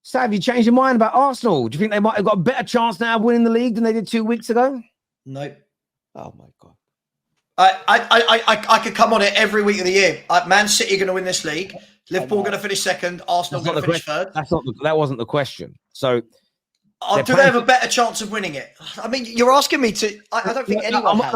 So have you changed your mind about Arsenal? Do you think they might have got a better chance now of winning the league than they did 2 weeks ago? No. Oh my God. I could come on it every week of the year. Man City are going to win this league. Liverpool going to finish second. Arsenal going to finish third. That wasn't the question. So do they have a better chance of winning it? I mean, you're asking me to. I don't think anyone has.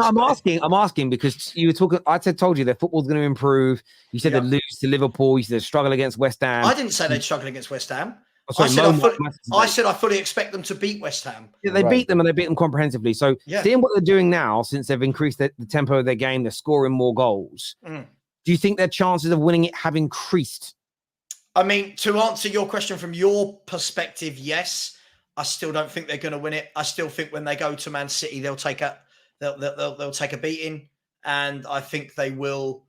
I'm asking because you were talking. Told you their football's going to improve. You said they'd lose to Liverpool. You said they'd struggle against West Ham. I didn't say they'd struggle against West Ham. Oh, sorry, I said I fully expect them to beat West Ham. Yeah, they beat them and they beat them comprehensively. So seeing what they're doing now, since they've increased the tempo of their game, they're scoring more goals. Do you think their chances of winning it have increased? I mean, to answer your question from your perspective, yes. I still don't think they're going to win it. I still think when they go to Man City, they'll take a beating, and I think they will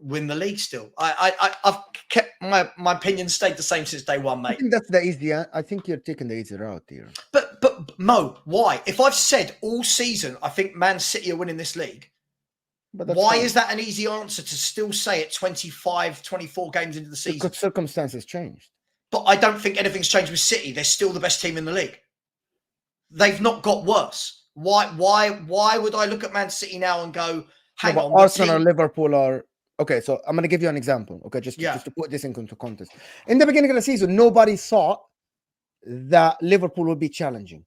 win the league. Still, I've kept my opinion stayed the same since day one, mate. I think that's the easy. I think you're taking the easy route here. But Mo, why? If I've said all season I think Man City are winning this league, why is that an easy answer to still say it 25, 24 games into the season? Because circumstances changed. But I don't think anything's changed with City. They're still the best team in the league. They've not got worse. Why would I look at Man City now and go, hang on? Arsenal or Liverpool are... Okay, so I'm going to give you an example. Okay, just to put this into context. In the beginning of the season, nobody thought that Liverpool would be challenging.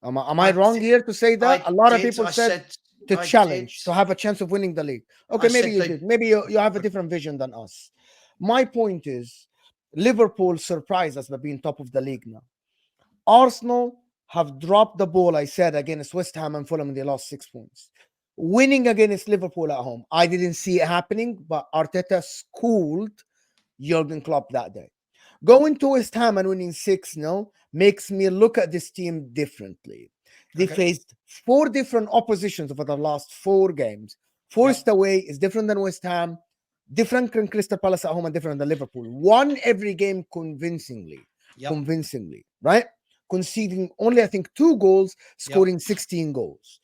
Am I wrong here to say that? A lot of people said to challenge, to have a chance of winning the league. Okay, maybe you did. Maybe you have a different vision than us. My point is, Liverpool surprised us by being top of the league now. Arsenal have dropped the ball, I said, against West Ham and Fulham, and they lost 6 points. Winning against Liverpool at home, I didn't see it happening, but Arteta schooled Jurgen Klopp that day. Going to West Ham and winning 6-0 makes me look at this team differently. They faced 4 different oppositions over the last 4 games. Forced away is different than West Ham, different than Crystal Palace at home, and different than Liverpool. Won every game convincingly, right? Conceding only, I think, 2 goals, scoring 16 goals.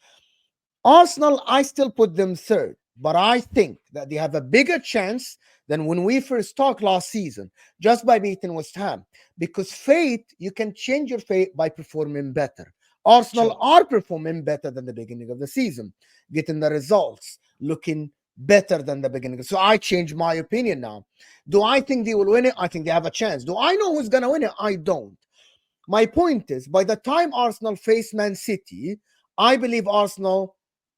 Arsenal, I still put them third, but I think that they have a bigger chance than when we first talked last season, just by beating West Ham. Because fate, you can change your fate by performing better. Arsenal are performing better than the beginning of the season, getting the results, looking better than the beginning. So I changed my opinion now. Do I think they will win it? I think they have a chance. Do I know who's going to win it? I don't. My point is, by the time Arsenal face Man City, I believe Arsenal,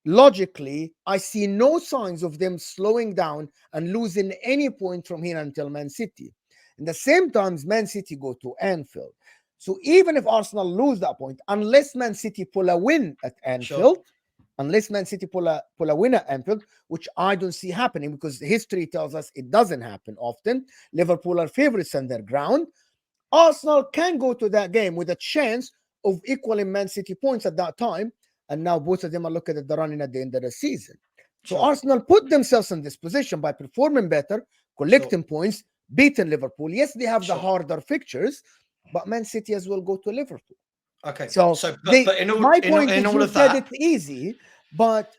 logically, I see no signs of them slowing down and losing any point from here until Man City. In the same time, Man City go to Anfield. So even if Arsenal lose that point, unless Man City pull a win at Anfield, which I don't see happening because history tells us it doesn't happen often. Liverpool are favorites on their ground. Arsenal can go to that game with a chance of equaling Man City points at that time. And now both of them are looking at the running at the end of the season. So Arsenal put themselves in this position by performing better, collecting points, beating Liverpool. Yes, they have the harder fixtures, but Man City as well go to Liverpool. Okay. My point is, you said it's easy, but,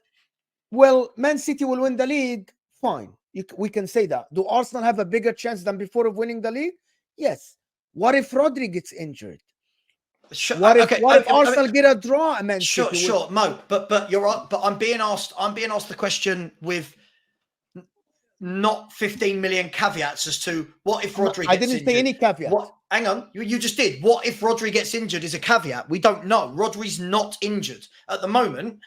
well, Man City will win the league, fine. We can say that. Do Arsenal have a bigger chance than before of winning the league? Yes. What if Rodri gets injured? What if Arsenal get a draw? Sure, Mo. But you're right. But I'm being asked the question with not 15 million caveats as to what if Rodri gets injured. I didn't say any caveat. Hang on, you just did. What if Rodri gets injured is a caveat. We don't know. Rodri's not injured at the moment.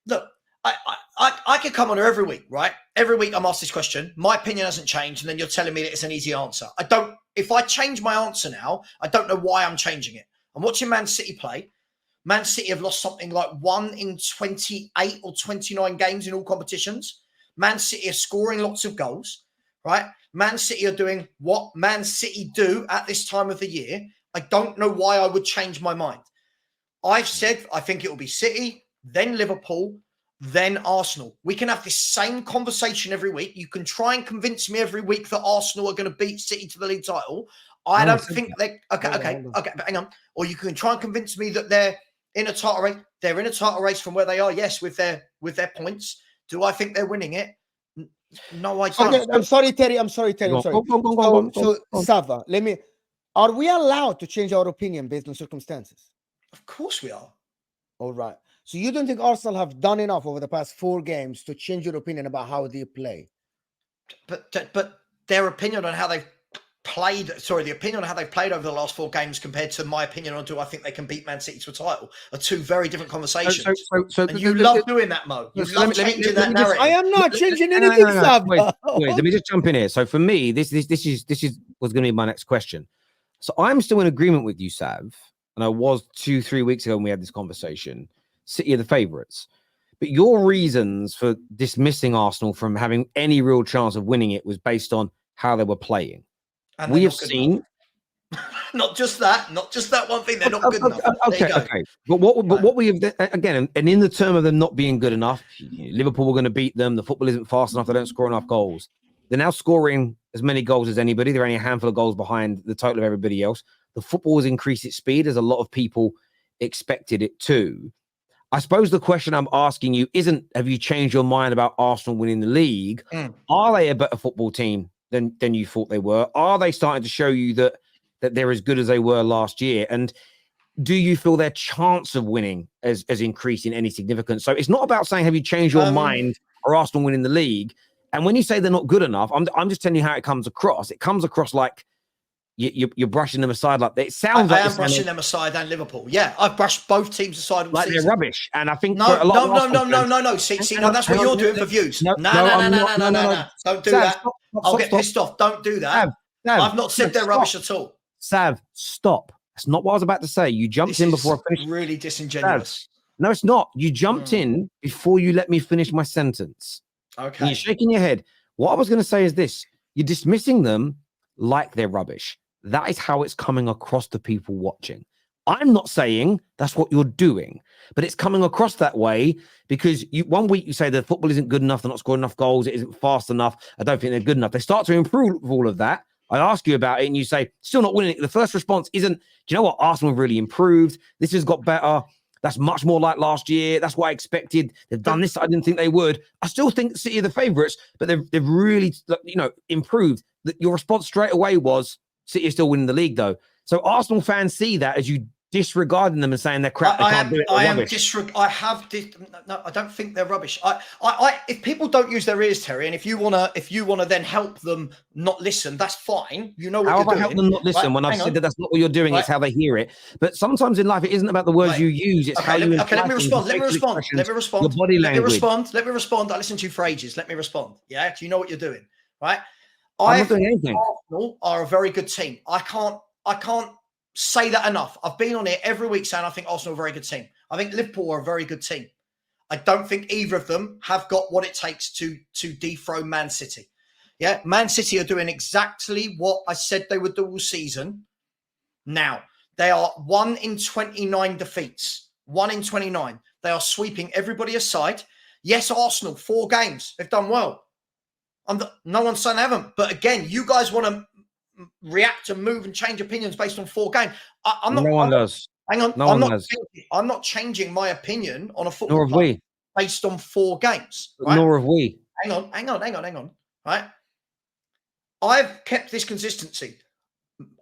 Look, I could come on here every week, right? Every week I'm asked this question. My opinion hasn't changed, and then you're telling me that it's an easy answer. If I change my answer now, I don't know why I'm changing it. I'm watching Man City play. Man City have lost something like 1 in 28 or 29 games in all competitions. Man City are scoring lots of goals, right? Man City are doing what Man City do at this time of the year. I don't know why I would change my mind. I've said I think it will be City, then Liverpool, then Arsenal. We can have this same conversation every week. You can try and convince me every week that Arsenal are going to beat City to the league title. I don't think they... Okay, but hang on. Or you can try and convince me that they're in a title race. They're in a title race from where they are, yes, with their points. Do I think they're winning it? No, I don't. Okay, I'm sorry, Terry. So Sava, let me... Are we allowed to change our opinion based on circumstances? Of course we are. All right. So you don't think Arsenal have done enough over the past 4 games to change your opinion about how they play? But their opinion on how they've played, the opinion on how they've played over the last 4 games compared to my opinion on do I think they can beat Man City to a title are 2 very different conversations. And you love doing that, Mo. You love changing that narrative. I am not changing anything, Sab. Wait, let me just jump in here. So for me, this was going to be my next question. So I'm still in agreement with you, Sav, and I was 2-3 weeks ago when we had this conversation. City are the favourites. But your reasons for dismissing Arsenal from having any real chance of winning it was based on how they were playing. And we have seen not just that one thing. They're not good enough. Okay. But what we have again, and in the term of them not being good enough, Liverpool were going to beat them. The football isn't fast enough. They don't score enough goals. They're now scoring as many goals as anybody. They're only a handful of goals behind the total of everybody else. The football has increased its speed as a lot of people expected it to. I suppose the question I'm asking you isn't, have you changed your mind about Arsenal winning the league? Are they a better football team than you thought they were? Are they starting to show you that they're as good as they were last year? And do you feel their chance of winning has increased in any significance? So it's not about saying, have you changed your mind or Arsenal winning the league? And when you say they're not good enough, I'm just telling you how it comes across. It comes across like you're brushing them aside. Like it sounds like I am brushing them aside, and Liverpool. Yeah, I've brushed both teams aside. Like they're rubbish. And I think no. See, that's what you're doing for views. No. Don't do that. I'll get pissed off. Don't do that. I've not said they're rubbish at all. Sav, stop. That's not what I was about to say. You jumped in before I finished. Really disingenuous. Sav, no, it's not. You jumped in before you let me finish my sentence. Okay. And you're shaking your head. What I was going to say is this. You're dismissing them like they're rubbish. That is how it's coming across to people watching. I'm not saying that's what you're doing, but it's coming across that way because one week you say the football isn't good enough, they're not scoring enough goals, it isn't fast enough, I don't think they're good enough. They start to improve all of that. I ask you about it and you say, still not winning it. The first response isn't, do you know what? Arsenal have really improved. This has got better. That's much more like last year. That's what I expected. They've done this. I didn't think they would. I still think City are the favourites, but they've really, improved. Your response straight away was City are still winning the league, though. So Arsenal fans see that as you disregarding them and saying they're crap. I don't think they're rubbish. If people don't use their ears, Terry, and if you wanna then help them not listen, that's fine. You know what you're doing. How have I helped them not listen when I've said that that's not what you're doing? It's how they hear it. But sometimes in life, it isn't about the words you use. It's how you. Okay, let me respond. Your body language. Let me respond. I listened to you for ages. Let me respond. Yeah, do you know what you're doing? Right. I'm not doing anything. Arsenal are a very good team. I can't say that enough. I've been on here every week saying I think Arsenal are a very good team. I think Liverpool are a very good team. I don't think either of them have got what it takes to dethrone Man City. Yeah, Man City are doing exactly what I said they would do all season. Now, they are 1 in 29 defeats. 1 in 29. They are sweeping everybody aside. Yes, Arsenal, 4 games. They've done well. No one's saying they haven't. But again, you guys want to react and move and change opinions based on 4 games. No one does. Hang on. I'm not changing my opinion on a football club based on 4 games. Right? Nor have we. Hang on. Right? I've kept this consistency.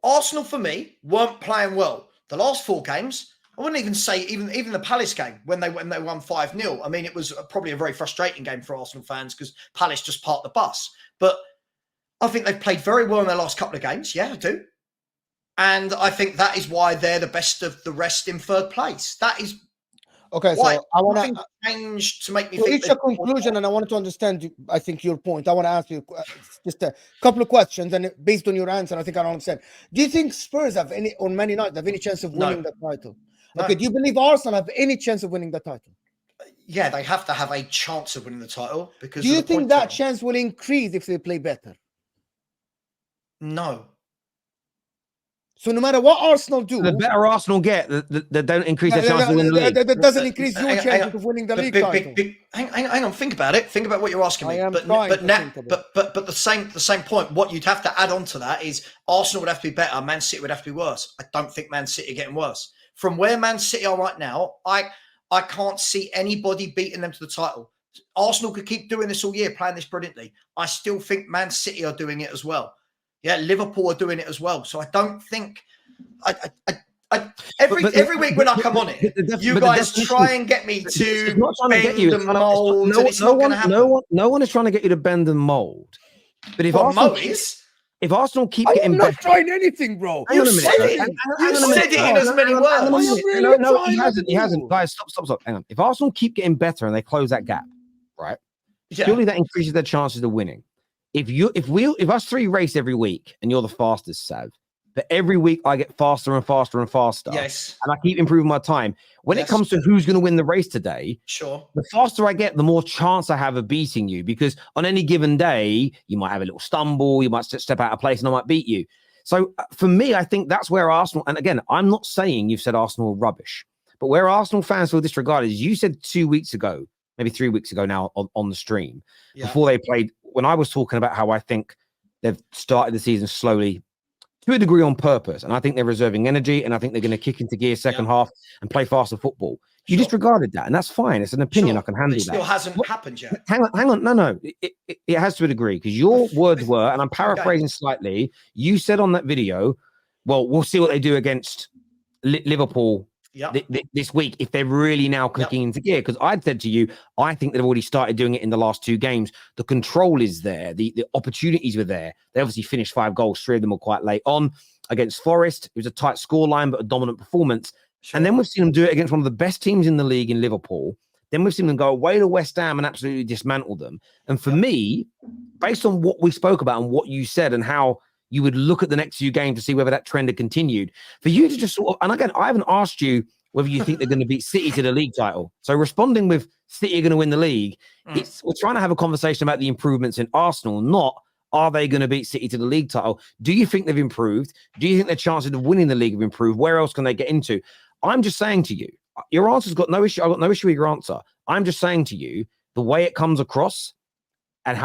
Arsenal, for me, weren't playing well. The last 4 games, I wouldn't even say even the Palace game when they won 5-0. I mean, it was probably a very frustrating game for Arsenal fans because Palace just parked the bus. But I think they've played very well in their last couple of games. Yeah, I do. And I think that is why they're the best of the rest in 3rd place. That is okay. So I want to change to make me reach a conclusion, and I wanted to understand. I think your point. I want to ask you just a couple of questions, and based on your answer, I think I understand. Do you think Spurs have any, or Man United have any chance of winning the title? No. Okay. Do you believe Arsenal have any chance of winning the title? Yeah, they have to have a chance of winning the title because. Do you think that chance will increase if they play better? No. So no matter what Arsenal do, the better Arsenal get, they don't increase their chance of winning the league. That doesn't increase your chances of winning the league title. Hang on, think about it. Think about what you're asking me. But the same point. What you'd have to add on to that is Arsenal would have to be better. Man City would have to be worse. I don't think Man City are getting worse. From where Man City are right now, I can't see anybody beating them to the title. Arsenal could keep doing this all year, playing this brilliantly. I still think Man City are doing it as well. Yeah, Liverpool are doing it as well. So I don't think every week when I come on it, you guys try and get me to not trying to get you. bend the mold, and it's not going to happen. No one is trying to get you to bend the mold. But if if Arsenal keep getting better, I'm not trying anything, bro. You said it. You said it in as many words. No, he hasn't. He hasn't. Guys, stop. Hang on. If Arsenal keep getting better and they close that gap, right? Yeah. Surely that increases their chances of winning. If us three race every week and you're the fastest, Sav, but every week I get faster and faster and faster. Yes. And I keep improving my time. When it comes to who's going to win the race today, sure. The faster I get, the more chance I have of beating you, because on any given day, you might have a little stumble, you might step out of place and I might beat you. So for me, I think that's where Arsenal, and again, I'm not saying you've said Arsenal are rubbish, but where Arsenal fans feel disregarded is you said 2 weeks ago, maybe 3 weeks ago now on the stream, before they played, when I was talking about how I think they've started the season slowly, to a degree on purpose, and I think they're reserving energy, and I think they're going to kick into gear second half and play faster football. You disregarded that, and that's fine. It's an opinion. I can handle that. It still hasn't happened yet. Hang on. No. It has to a degree, because your words were, and I'm paraphrasing slightly, you said on that video, well, we'll see what they do against Liverpool this week if they're really now clicking into gear. Because I'd said to you, I think they've already started doing it in the last 2 games. The control is there. The opportunities were there. They obviously finished 5 goals. 3 of them were quite late on. Against Forest, it was a tight scoreline, but a dominant performance. Sure. And then we've seen them do it against one of the best teams in the league in Liverpool. Then we've seen them go away to West Ham and absolutely dismantle them. And for me, based on what we spoke about and what you said and how you would look at the next few games to see whether that trend had continued, for you to just sort of, and again, I haven't asked you whether you think they're going to beat City to the league title. So responding with City are going to win the league, we're trying to have a conversation about the improvements in Arsenal, not are they going to beat City to the league title? Do you think they've improved? Do you think their chances of winning the league have improved? Where else can they get into? I'm just saying to you, your answer's got no issue. I've got no issue with your answer. I'm just saying to you, the way it comes across and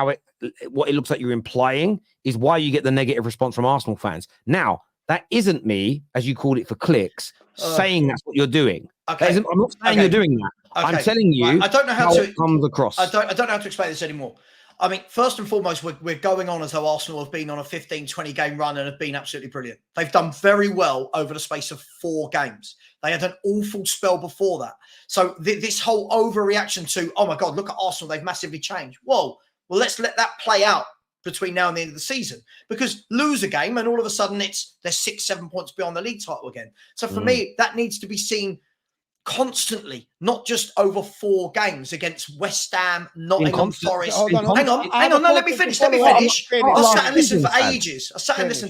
what it looks like you're implying is why you get the negative response from Arsenal fans. Now, that isn't me, as you called it for clicks, saying that's what you're doing. Okay. I'm not saying you're doing that. Okay. I'm telling you I don't know how it comes across. I don't know how to explain this anymore. I mean, first and foremost, we're going on as though Arsenal have been on a 15, 20 game run and have been absolutely brilliant. They've done very well over the space of 4 games. They had an awful spell before that. So this whole overreaction to, oh my God, look at Arsenal, they've massively changed. Whoa, well, let's let that play out between now and the end of the season, because lose a game and all of a sudden they're 6-7 points beyond the league title again. So for me, that needs to be seen constantly, not just over 4 games against West Ham, Nottingham Forest. Hang on. No, let me finish. I sat and listened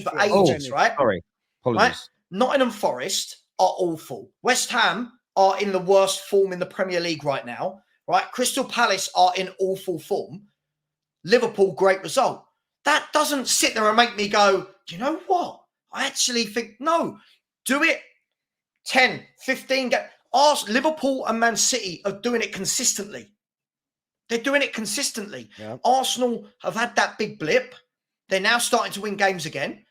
for ages. Right? Sorry. Apologies. Right? Nottingham Forest are awful. West Ham are in the worst form in the Premier League right now. Right? Crystal Palace are in awful form. Liverpool, great result. That doesn't sit there and make me go, do you know what? I actually think, no, do it 10, 15 games. Liverpool and Man City are doing it consistently. They're doing it consistently. Yeah. Arsenal have had that big blip. They're now starting to win games again.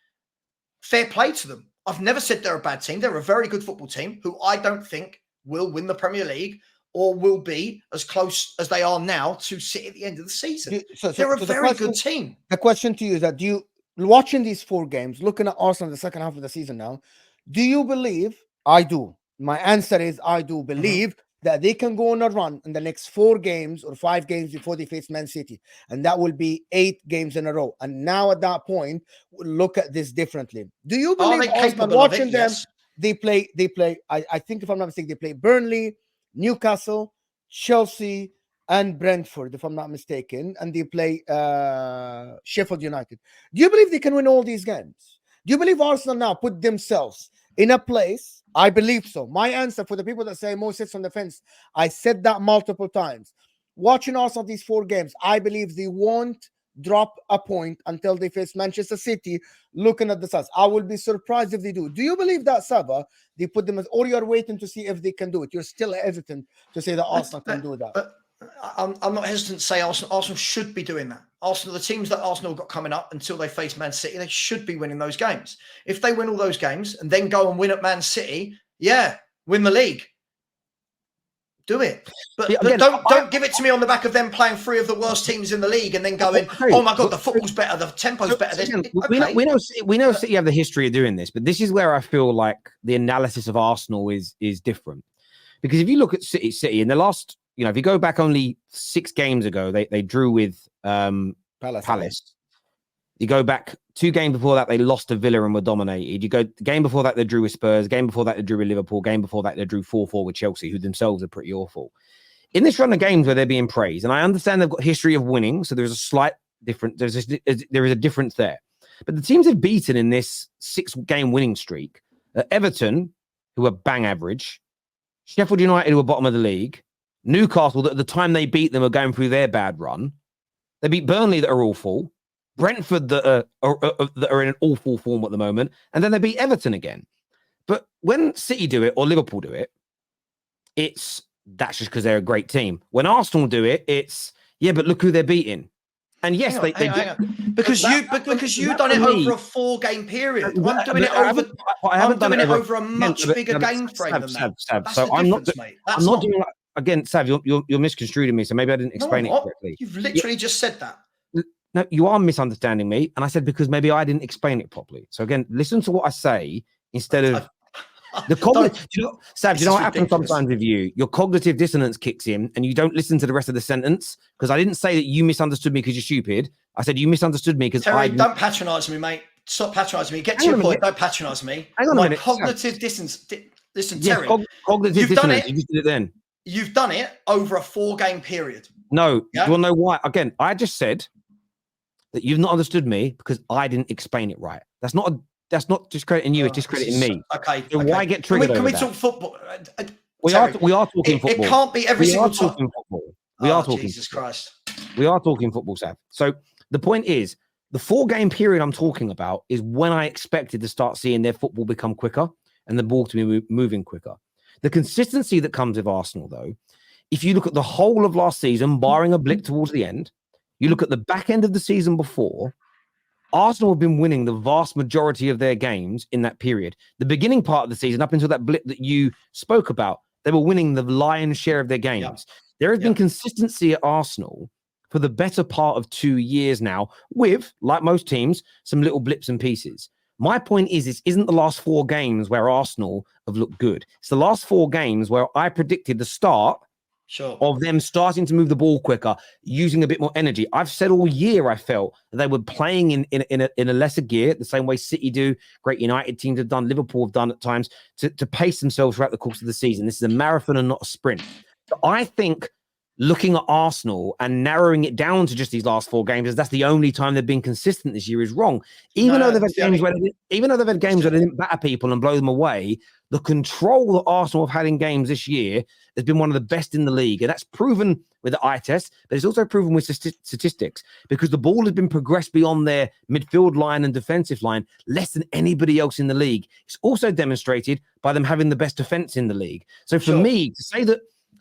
Fair play to them. I've never said they're a bad team. They're a very good football team who I don't think will win the Premier League or will be as close as they are now to City at the end of the season. They're a very good team. The question to you is that, do you, watching these 4 games, looking at Arsenal in the second half of the season now, do you believe? I do. My answer is I do believe that they can go on a run in the next 4 games or 5 games before they face Man City. And that will be 8 games in a row. And now at that point, we'll look at this differently. Do you believe Arsenal, watching them, they play, I think if I'm not mistaken, they play Burnley, Newcastle, Chelsea, and Brentford, if I'm not mistaken. And they play Sheffield United. Do you believe they can win all these games? Do you believe Arsenal now put themselves in a place? I believe so. My answer, for the people that say Mo sits on the fence, I said that multiple times. Watching Arsenal these 4 games, I believe they won't drop a point until they face Manchester City. Looking at the stats, I will be surprised if they do. Do you believe that, Saba, they put them as, or you're waiting to see if they can do it? You're still hesitant to say that Arsenal can do that. I'm not hesitant to say Arsenal should be doing that. Arsenal, the teams that Arsenal got coming up until they face Man City, they should be winning those games. If they win all those games and then go and win at Man City, win the league. Do it. But, Yeah, again, don't give it to me on the back of them playing 3 of the worst teams in the league and then going, oh my God, the football's better, the tempo's better. Again, we know City have the history of doing this, but this is where I feel like the analysis of Arsenal is different. Because if you look at City in the last, if you go back only 6 games ago, they drew with Palace. You go back 2 games before that, they lost to Villa and were dominated. You go the game before that, they drew with Spurs. Game before that, they drew with Liverpool. Game before that, they drew 4-4 with Chelsea, who themselves are pretty awful. In this run of games where they're being praised, and I understand they've got history of winning, so there's a slight difference. There is a difference there. But the teams have beaten in this 6-game winning streak Everton, who are bang average, Sheffield United, who are bottom of the league, Newcastle, that at the time they beat them, are going through their bad run. They beat Burnley, that are awful. Brentford, that are in an awful form at the moment. And then they beat Everton again. But when City do it or Liverpool do it, that's just because they're a great team. When Arsenal do it, but look who they're beating. And yes, hang on. Because you've done it over a 4-game period. I'm doing it over a much bigger game frame than that. That's so the I'm difference, not, mate. I'm not doing that. Again, Sav, you're misconstruing me, so maybe I didn't explain it correctly. You've literally just said that. No, you are misunderstanding me. And I said, because maybe I didn't explain it properly. So again, listen to what I say instead of the cognitive. Sav, do you know what happens sometimes with you? Your cognitive dissonance kicks in and you don't listen to the rest of the sentence. Because I didn't say that you misunderstood me because you're stupid. I said you misunderstood me because don't patronize me, mate. Stop patronizing me. Get to your point. Don't patronize me. Hang on a minute. Cognitive dissonance. Listen, yes, Terry. Cognitive dissonance. You just did it then. You've done it over a 4-game peried. No, you want to know why? Again, I just said that you've not understood me because I didn't explain it right. That's not discrediting you, it's discrediting me. Okay. So why get triggered? Can we talk football? We are talking football. It can't be every single time. We are talking Jesus Christ. We are talking football, Sav. So the point is, the 4-game period I'm talking about is when I expected to start seeing their football become quicker and the ball to be moving quicker. The consistency that comes with Arsenal, though, if you look at the whole of last season, barring a blip towards the end, you look at the back end of the season before, Arsenal have been winning the vast majority of their games in that period. The beginning part of the season, up until that blip that you spoke about, they were winning the lion's share of their games. Yep. There has been consistency at Arsenal for the better part of 2 years now, with, like most teams, some little blips and pieces. My point is, this isn't the last 4 games where Arsenal have looked good. It's the last 4 games where I predicted the start of them starting to move the ball quicker, using a bit more energy. I've said all year I felt that they were playing in a lesser gear, the same way City do, great United teams have done, Liverpool have done at times, to pace themselves throughout the course of the season. This is a marathon and not a sprint. So I think looking at Arsenal and narrowing it down to just these last 4 games, as that's the only time they've been consistent this year, is wrong. Even though they've had games where they didn't batter people and blow them away, the control that Arsenal have had in games this year has been one of the best in the league. And that's proven with the eye test, but it's also proven with statistics, because the ball has been progressed beyond their midfield line and defensive line less than anybody else in the league. It's also demonstrated by them having the best defense in the league. So for me, to say that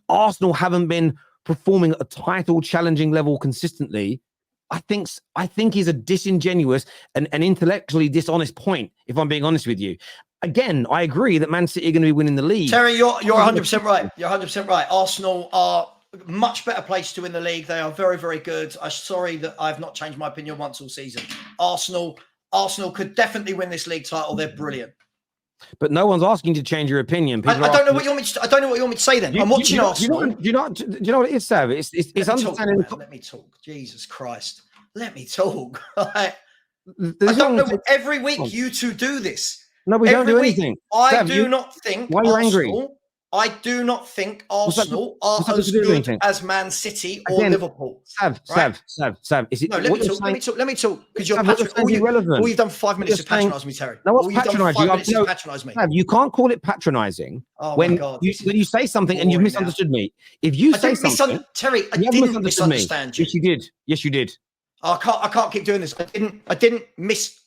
Arsenal haven't been performing at a title challenging level consistently, I think is a disingenuous and intellectually dishonest point, if I'm being honest with you. Again, I agree that Man City are going to be winning the league. Terry, you're 100% right. You're 100% right. Arsenal are much better place to win the league. They are very, very good. I'm sorry that I've not changed my opinion once all season. Arsenal could definitely win this league title. They're brilliant. But no one's asking you to change your opinion. I don't know what you want me to. I don't know what you want me to say. Then I'm watching Arsenal. Do you know what it is, Sav? It's understanding. Let me talk. Jesus Christ, let me talk. I don't know. Every week you two do this. No, we don't do anything. I do not think. Why are you angry? I do not think Arsenal are as good as Man City or Liverpool. Sav. Let me talk. Because you're all you've done 5 minutes to patronise me, Terry. No, what's patronising? Me. You can't call it patronising when you say something and you've misunderstood me. If you say something, Terry, I didn't misunderstand you. Yes, you did. Yes, you did. I can't keep doing this. I didn't miss.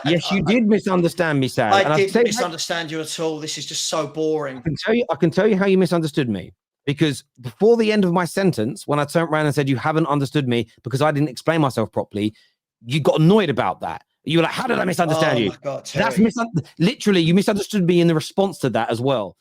Yes, you did misunderstand me, Sam. I didn't misunderstand you at all. This is just so boring. I can tell you how you misunderstood me. Because before the end of my sentence, when I turned around and said you haven't understood me because I didn't explain myself properly, you got annoyed about that. You were like, how did I misunderstand you? My God, Terry. Literally, you misunderstood me in the response to that as well.